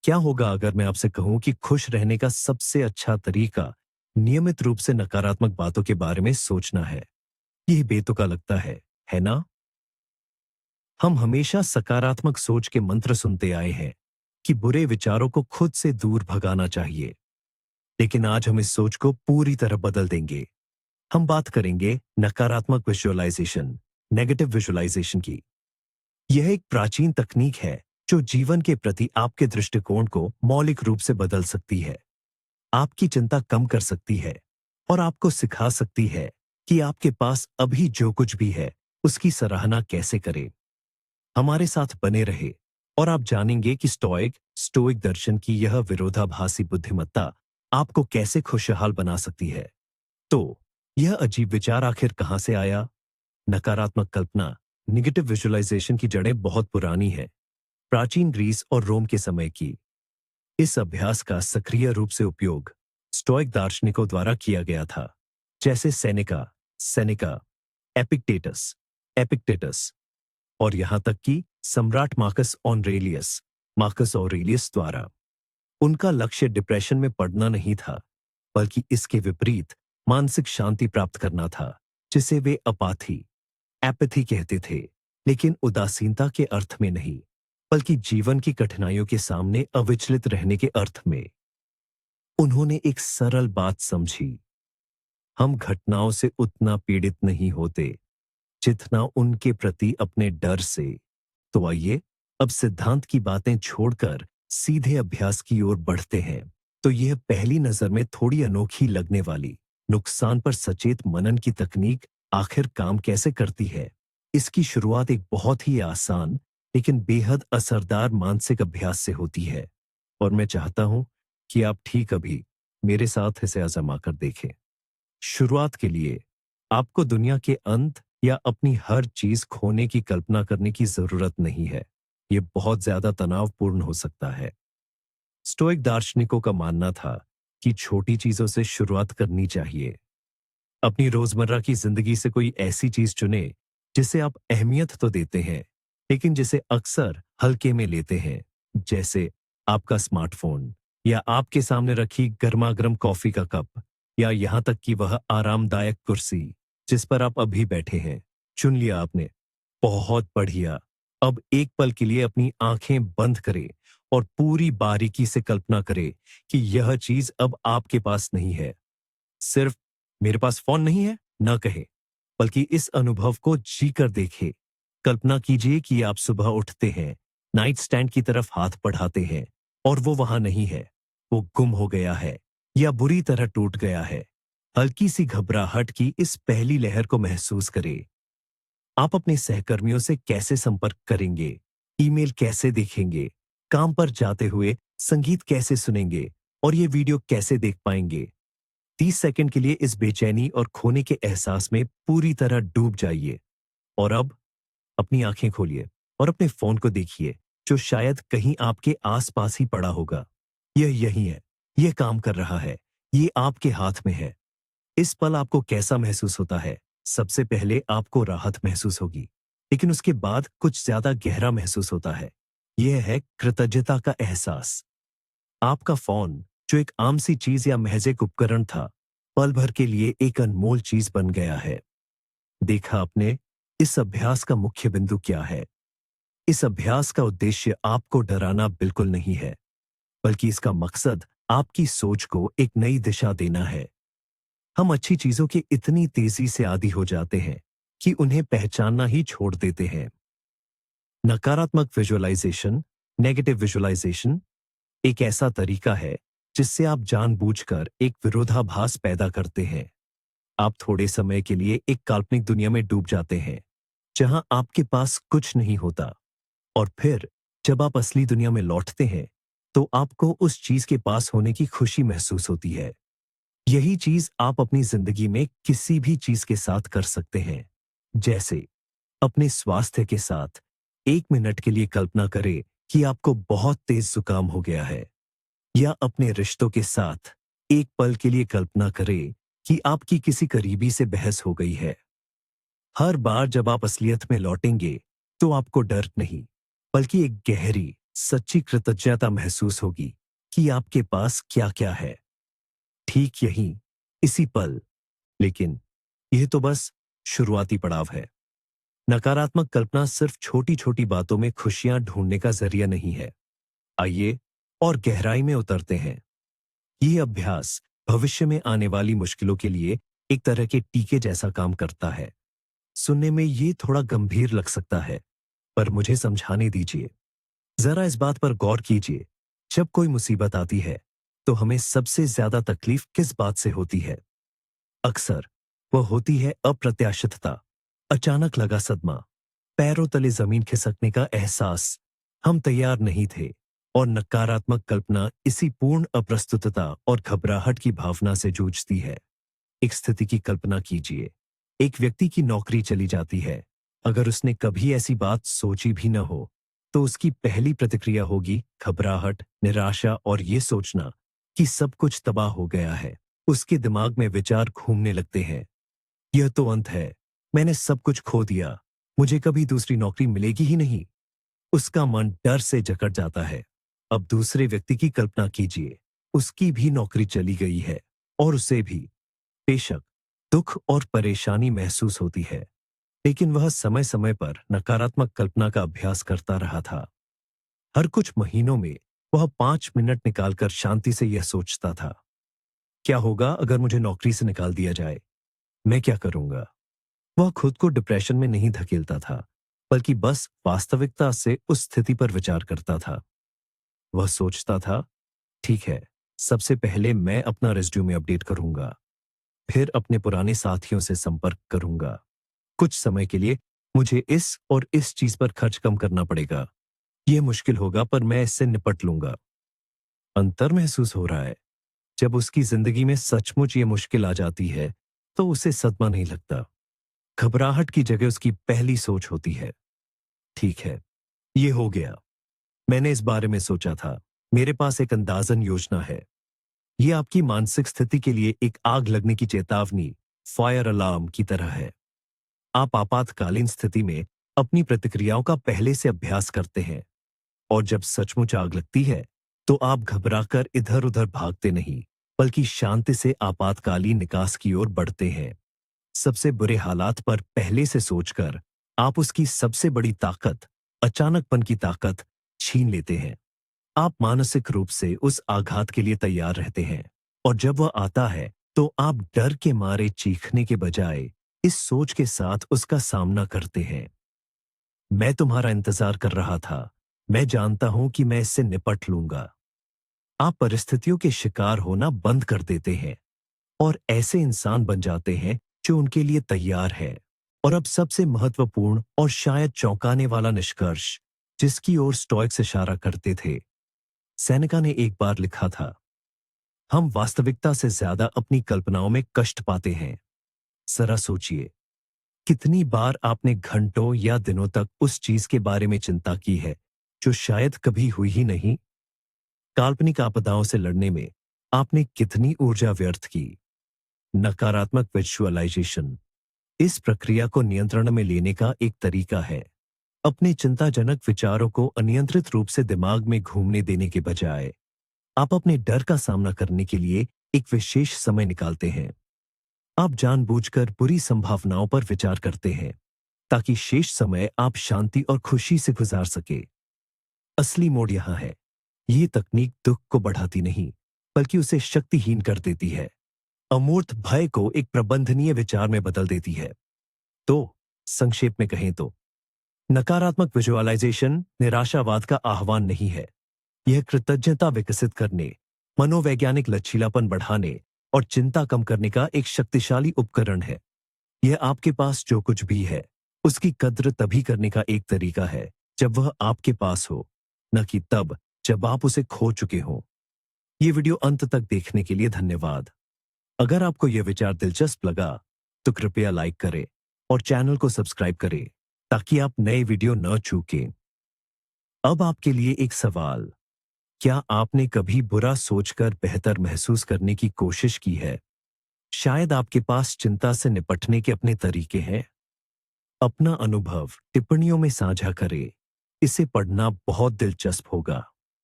क्या होगा अगर मैं आपसे कहूं कि खुश रहने का सबसे अच्छा तरीका नियमित रूप से नकारात्मक बातों के बारे में सोचना है? यह बेतुका लगता है ना? हम हमेशा सकारात्मक सोच के मंत्र सुनते आए हैं कि बुरे विचारों को खुद से दूर भगाना चाहिए। लेकिन आज हम इस सोच को पूरी तरह बदल देंगे। हम बात करेंगे नकारात्मक विजुअलाइजेशन, नेगेटिव विजुअलाइजेशन की। यह एक प्राचीन तकनीक है जो जीवन के प्रति आपके दृष्टिकोण को मौलिक रूप से बदल सकती है, आपकी चिंता कम कर सकती है और आपको सिखा सकती है कि आपके पास अभी जो कुछ भी है उसकी सराहना कैसे करें। हमारे साथ बने रहे और आप जानेंगे कि स्टोइक दर्शन की यह विरोधाभासी बुद्धिमत्ता आपको कैसे खुशहाल बना सकती है। तो यह अजीब विचार आखिर कहां से आया? नकारात्मक कल्पना, निगेटिव विजुअलाइजेशन की जड़ें बहुत पुरानी है, प्राचीन ग्रीस और रोम के समय की। इस अभ्यास का सक्रिय रूप से उपयोग स्टोइक दार्शनिकों द्वारा किया गया था, जैसे सेनेका, एपिक्टेटस एपिक्टेटस और यहां तक कि सम्राट मार्कस ऑरेलियस द्वारा। उनका लक्ष्य डिप्रेशन में पड़ना नहीं था, बल्कि इसके विपरीत मानसिक शांति प्राप्त करना था, जिसे वे एपैथी कहते थे, लेकिन उदासीनता के अर्थ में नहीं, बल्कि जीवन की कठिनाइयों के सामने अविचलित रहने के अर्थ में। उन्होंने एक सरल बात समझी, हम घटनाओं से उतना पीड़ित नहीं होते जितना उनके प्रति अपने डर से। तो आइए अब सिद्धांत की बातें छोड़कर सीधे अभ्यास की ओर बढ़ते हैं। तो यह पहली नजर में थोड़ी अनोखी लगने वाली नुकसान पर सचेत मनन की तकनीक आखिर काम कैसे करती है? इसकी शुरुआत एक बहुत ही आसान लेकिन बेहद असरदार मानसिक अभ्यास से होती है, और मैं चाहता हूं कि आप ठीक अभी मेरे साथ इसे आजमा कर देखें। शुरुआत के लिए आपको दुनिया के अंत या अपनी हर चीज खोने की कल्पना करने की जरूरत नहीं है। यह बहुत ज्यादा तनावपूर्ण हो सकता है। स्टोइक दार्शनिकों का मानना था कि छोटी चीजों से शुरुआत करनी चाहिए। अपनी रोजमर्रा की जिंदगी से कोई ऐसी चीज चुने जिसे आप अहमियत तो देते हैं, लेकिन जिसे अक्सर हल्के में लेते हैं, जैसे आपका स्मार्टफोन या आपके सामने रखी गर्मा गर्म कॉफी का कप, या यहां तक कि वह आरामदायक कुर्सी जिस पर आप अभी बैठे हैं। चुन लिया आपने, बहुत बढ़िया। अब एक पल के लिए अपनी आंखें बंद करें और पूरी बारीकी से कल्पना करें कि यह चीज अब आपके पास नहीं है। सिर्फ मेरे पास फोन नहीं है न कहे, बल्कि इस अनुभव को जी कर देखें। कल्पना कीजिए कि आप सुबह उठते हैं, नाइट स्टैंड की तरफ हाथ बढ़ाते हैं और वो वहां नहीं है। वो गुम हो गया है या बुरी तरह टूट गया है। हल्की सी घबराहट की इस पहली लहर को महसूस करें। आप अपने सहकर्मियों से कैसे संपर्क करेंगे, ईमेल कैसे देखेंगे, काम पर जाते हुए संगीत कैसे सुनेंगे और ये वीडियो कैसे देख पाएंगे? 30 सेकंड के लिए इस बेचैनी और खोने के एहसास में पूरी तरह डूब जाइए। और अब अपनी आंखें खोलिए और अपने फोन को देखिए, जो शायद कहीं आपके आसपास ही पड़ा होगा। यह यही है, यह काम कर रहा है, ये आपके हाथ में है। इस पल आपको कैसा महसूस होता है? सबसे पहले आपको राहत महसूस होगी, लेकिन उसके बाद कुछ ज्यादा गहरा महसूस होता है। यह है कृतज्ञता का एहसास। आपका फोन, जो एक आम सी चीज या महज एक उपकरण था, पल भर के लिए एक अनमोल चीज बन गया है। देखा आपने? इस अभ्यास का मुख्य बिंदु क्या है? इस अभ्यास का उद्देश्य आपको डराना बिल्कुल नहीं है, बल्कि इसका मकसद आपकी सोच को एक नई दिशा देना है। हम अच्छी चीजों की इतनी तेजी से आदी हो जाते हैं कि उन्हें पहचानना ही छोड़ देते हैं। नकारात्मक विजुअलाइजेशन, नेगेटिव विजुअलाइजेशन एक ऐसा तरीका है जिससे आप जानबूझकर एक विरोधाभास पैदा करते हैं। आप थोड़े समय के लिए एक काल्पनिक दुनिया में डूब जाते हैं जहां आपके पास कुछ नहीं होता, और फिर जब आप असली दुनिया में लौटते हैं तो आपको उस चीज के पास होने की खुशी महसूस होती है। यही चीज आप अपनी जिंदगी में किसी भी चीज के साथ कर सकते हैं। जैसे अपने स्वास्थ्य के साथ 1 मिनट के लिए कल्पना करें कि आपको बहुत तेज जुकाम हो गया है, या अपने रिश्तों के साथ एक पल के लिए कल्पना करें कि आपकी किसी करीबी से बहस हो गई है। हर बार जब आप असलियत में लौटेंगे तो आपको डर नहीं, बल्कि एक गहरी सच्ची कृतज्ञता महसूस होगी कि आपके पास क्या-क्या है। ठीक यहीं, इसी पल। लेकिन यह तो बस शुरुआती पड़ाव है। नकारात्मक कल्पना सिर्फ छोटी-छोटी बातों में खुशियां ढूंढने का जरिया नहीं है। आइए और गहराई में उतरते हैं। ये अभ्यास भविष्य में आने वाली मुश्किलों के लिए एक तरह के टीके जैसा काम करता है। सुनने में ये थोड़ा गंभीर लग सकता है, पर मुझे समझाने दीजिए। जरा इस बात पर गौर कीजिए। जब कोई मुसीबत आती है, तो हमें सबसे ज्यादा तकलीफ किस बात से होती है? अक्सर वह होती है अप्रत्याशितता, अचानक लगा सदमा, पैरों तले जमीन खिसकने का एहसास। हम तैयार नहीं थे, और नकारात्मक कल्पना इसी पूर्ण अप्रस्तुतता और घबराहट की भावना से जूझती है। एक स्थिति की कल्पना कीजिए। एक व्यक्ति की नौकरी चली जाती है। अगर उसने कभी ऐसी बात सोची भी न हो, तो उसकी पहली प्रतिक्रिया होगी घबराहट, निराशा और ये सोचना कि सब कुछ तबाह हो गया है। उसके दिमाग में विचार घूमने लगते हैं। यह तो अंत है। मैंने सब कुछ खो दिया। मुझे कभी दूसरी नौकरी मिलेगी ही नहीं। उसका मन डर से जकड़ जाता है। अब दूसरे व्यक्ति की कल्पना कीजिए। उसकी भी नौकरी चली गई है, और उसे भी बेशक दुख और परेशानी महसूस होती है, लेकिन वह समय समय पर नकारात्मक कल्पना का अभ्यास करता रहा था। हर कुछ महीनों में वह 5 मिनट निकालकर शांति से यह सोचता था, क्या होगा अगर मुझे नौकरी से निकाल दिया जाए? मैं क्या करूंगा? वह खुद को डिप्रेशन में नहीं धकेलता था, बल्कि बस वास्तविकता से उस स्थिति पर विचार करता था। वह सोचता था, ठीक है, सबसे पहले मैं अपना रिज्यूमे अपडेट करूंगा, फिर अपने पुराने साथियों से संपर्क करूंगा। कुछ समय के लिए मुझे इस और इस चीज पर खर्च कम करना पड़ेगा। यह मुश्किल होगा, पर मैं इससे निपट लूंगा। अंतर महसूस हो रहा है। जब उसकी जिंदगी में सचमुच ये मुश्किल आ जाती है, तो उसे सदमा नहीं लगता। घबराहट की जगह उसकी पहली सोच होती है, ठीक है, ये हो गया। मैंने इस बारे में सोचा था। मेरे पास एक अंदाजन योजना है। ये आपकी मानसिक स्थिति के लिए एक आग लगने की चेतावनी, फायर अलार्म की तरह है। आप आपातकालीन स्थिति में अपनी प्रतिक्रियाओं का पहले से अभ्यास करते हैं, और जब सचमुच आग लगती है, तो आप घबराकर इधर-उधर भागते नहीं, बल्कि शांति से आपातकालीन निकास की ओर बढ़ते हैं। सबसे बुरे हालात पर पहले से सोचकर आप उसकी सबसे बड़ी ताकत, अचानकपन की ताकत, छीन लेते हैं। आप मानसिक रूप से उस आघात के लिए तैयार रहते हैं, और जब वह आता है, तो आप डर के मारे चीखने के बजाय इस सोच के साथ उसका सामना करते हैं, मैं तुम्हारा इंतजार कर रहा था। मैं जानता हूं कि मैं इससे निपट लूंगा। आप परिस्थितियों के शिकार होना बंद कर देते हैं, और ऐसे इंसान बन जाते हैं जो उनके लिए तैयार है। और अब सबसे महत्वपूर्ण और शायद चौंकाने वाला निष्कर्ष, जिसकी ओर स्टोइक्स इशारा करते थे। सेनेका ने एक बार लिखा था, हम वास्तविकता से ज्यादा अपनी कल्पनाओं में कष्ट पाते हैं। जरा सोचिए, कितनी बार आपने घंटों या दिनों तक उस चीज के बारे में चिंता की है जो शायद कभी हुई ही नहीं। काल्पनिक आपदाओं से लड़ने में आपने कितनी ऊर्जा व्यर्थ की। नकारात्मक विजुअलाइजेशन इस प्रक्रिया को नियंत्रण में लेने का एक तरीका है। अपने चिंताजनक विचारों को अनियंत्रित रूप से दिमाग में घूमने देने के बजाय आप अपने डर का सामना करने के लिए एक विशेष समय निकालते हैं। आप जानबूझकर बुरी संभावनाओं पर विचार करते हैं, ताकि शेष समय आप शांति और खुशी से गुजार सके। असली मोड़ यहां है। ये तकनीक दुख को बढ़ाती नहीं, बल्कि उसे शक्तिहीन कर देती है। अमूर्त भय को एक प्रबंधनीय विचार में बदल देती है। तो संक्षेप में कहें तो नकारात्मक विजुअलाइजेशन निराशावाद का आह्वान नहीं है। यह कृतज्ञता विकसित करने, मनोवैज्ञानिक लचीलापन बढ़ाने और चिंता कम करने का एक शक्तिशाली उपकरण है। यह आपके पास जो कुछ भी है, उसकी कद्र तभी करने का एक तरीका है जब वह आपके पास हो, न कि तब जब आप उसे खो चुके हों। ये वीडियो अंत तक देखने के लिए धन्यवाद। अगर आपको यह विचार दिलचस्प लगा, तो कृपया लाइक करें और चैनल को सब्सक्राइब करें, ताकि आप नए वीडियो न चूकें। अब आपके लिए एक सवाल, क्या आपने कभी बुरा सोचकर बेहतर महसूस करने की कोशिश की है? शायद आपके पास चिंता से निपटने के अपने तरीके हैं। अपना अनुभव टिप्पणियों में साझा करें। इसे पढ़ना बहुत दिलचस्प होगा।